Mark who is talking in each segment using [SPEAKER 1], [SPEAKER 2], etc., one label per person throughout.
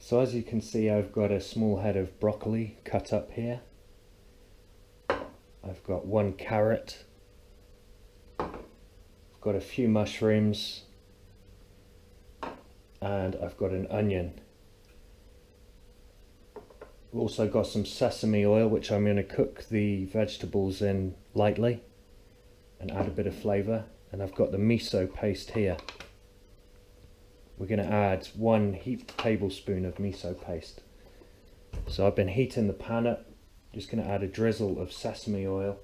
[SPEAKER 1] So as you can see, I've got a small head of broccoli cut up here. I've got 1 carrot. I've got a few mushrooms. And I've got an onion. I've also got some sesame oil, which I'm going to cook the vegetables in lightly and add a bit of flavour. And I've got the miso paste here. We're going to add 1 heaped tablespoon of miso paste. So I've been heating the pan up. Just going to add a drizzle of sesame oil.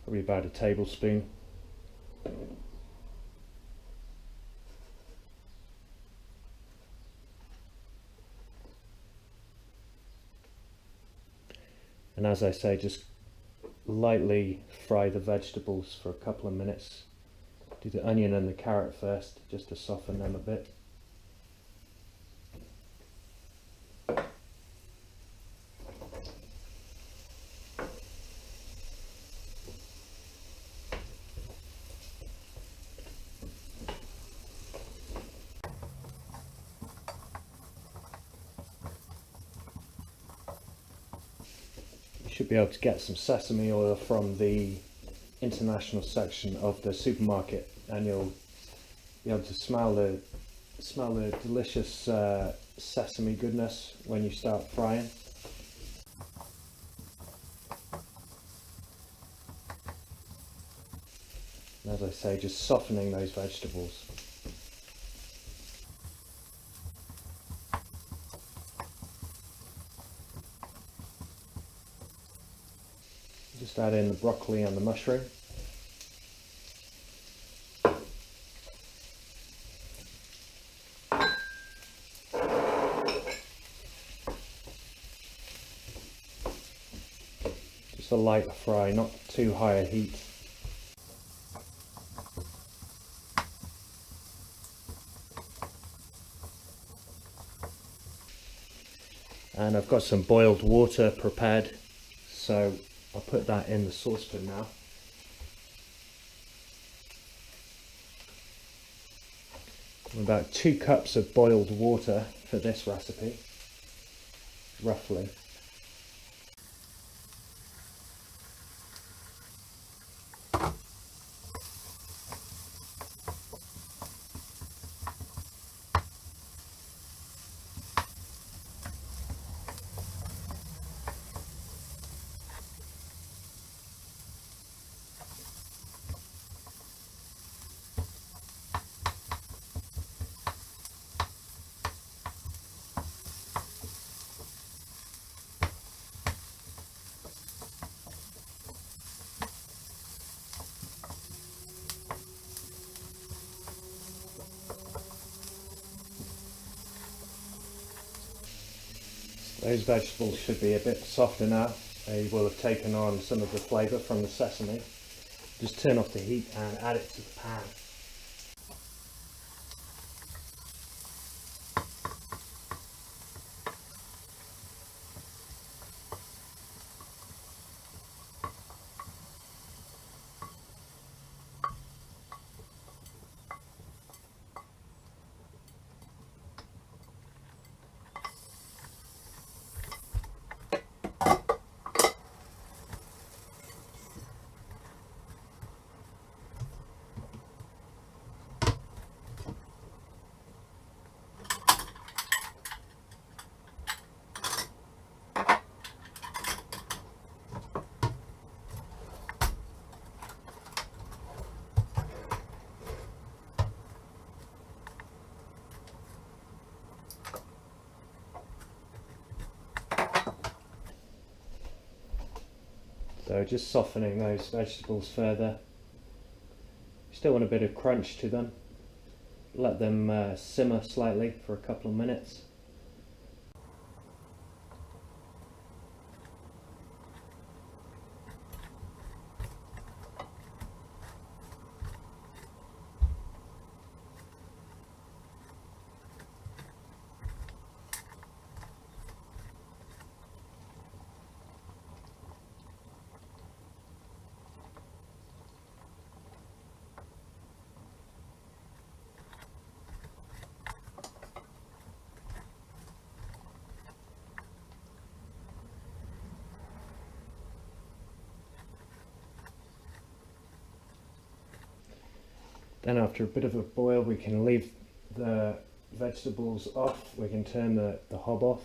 [SPEAKER 1] Probably about a tablespoon. And as I say, just lightly fry the vegetables for a couple of minutes. Do the onion and the carrot first, just to soften them a bit. Should be able to get some sesame oil from the international section of the supermarket, and you'll be able to smell the delicious sesame goodness when you start frying. And as I say, just softening those vegetables. Just add in the broccoli and the mushroom. Just a light fry, not too high a heat. And I've got some boiled water prepared, so I'll put that in the saucepan now. About 2 cups of boiled water for this recipe, roughly. Those vegetables should be a bit softer now. They will have taken on some of the flavour from the sesame. Just turn off the heat and add it to the pan. So just softening those vegetables further. Still want a bit of crunch to them. Let them simmer slightly for a couple of minutes. Then after a bit of a boil, we can leave the vegetables off. We can turn the hob off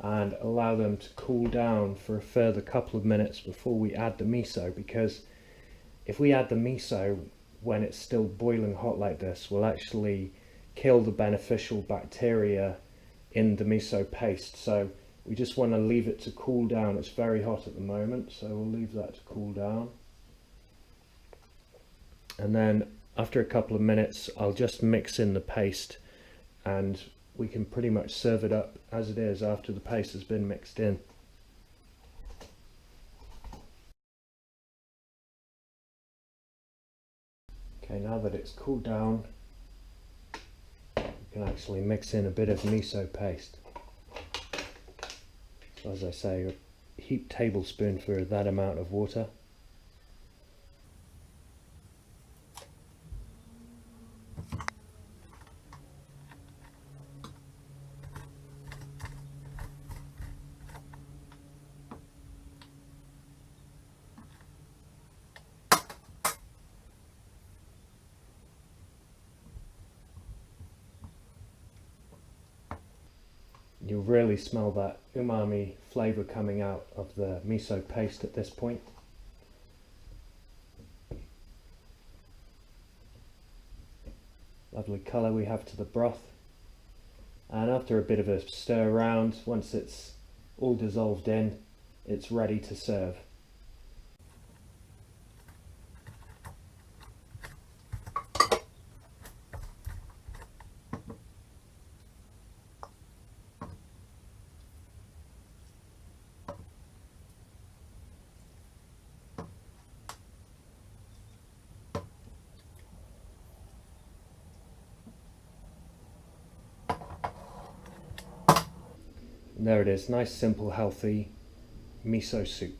[SPEAKER 1] and allow them to cool down for a further couple of minutes before we add the miso, because if we add the miso when it's still boiling hot like this, we'll actually kill the beneficial bacteria in the miso paste. So we just want to leave it to cool down. It's very hot at the moment, so we'll leave that to cool down. And then after a couple of minutes, I'll just mix in the paste and we can pretty much serve it up as it is after the paste has been mixed in. Okay, now that it's cooled down, we can actually mix in a bit of miso paste. So as I say, a heaped tablespoon for that amount of water. You'll really smell that umami flavour coming out of the miso paste at this point. Lovely colour we have to the broth. And after a bit of a stir around, once it's all dissolved in, it's ready to serve. And there it is, nice, simple, healthy miso soup.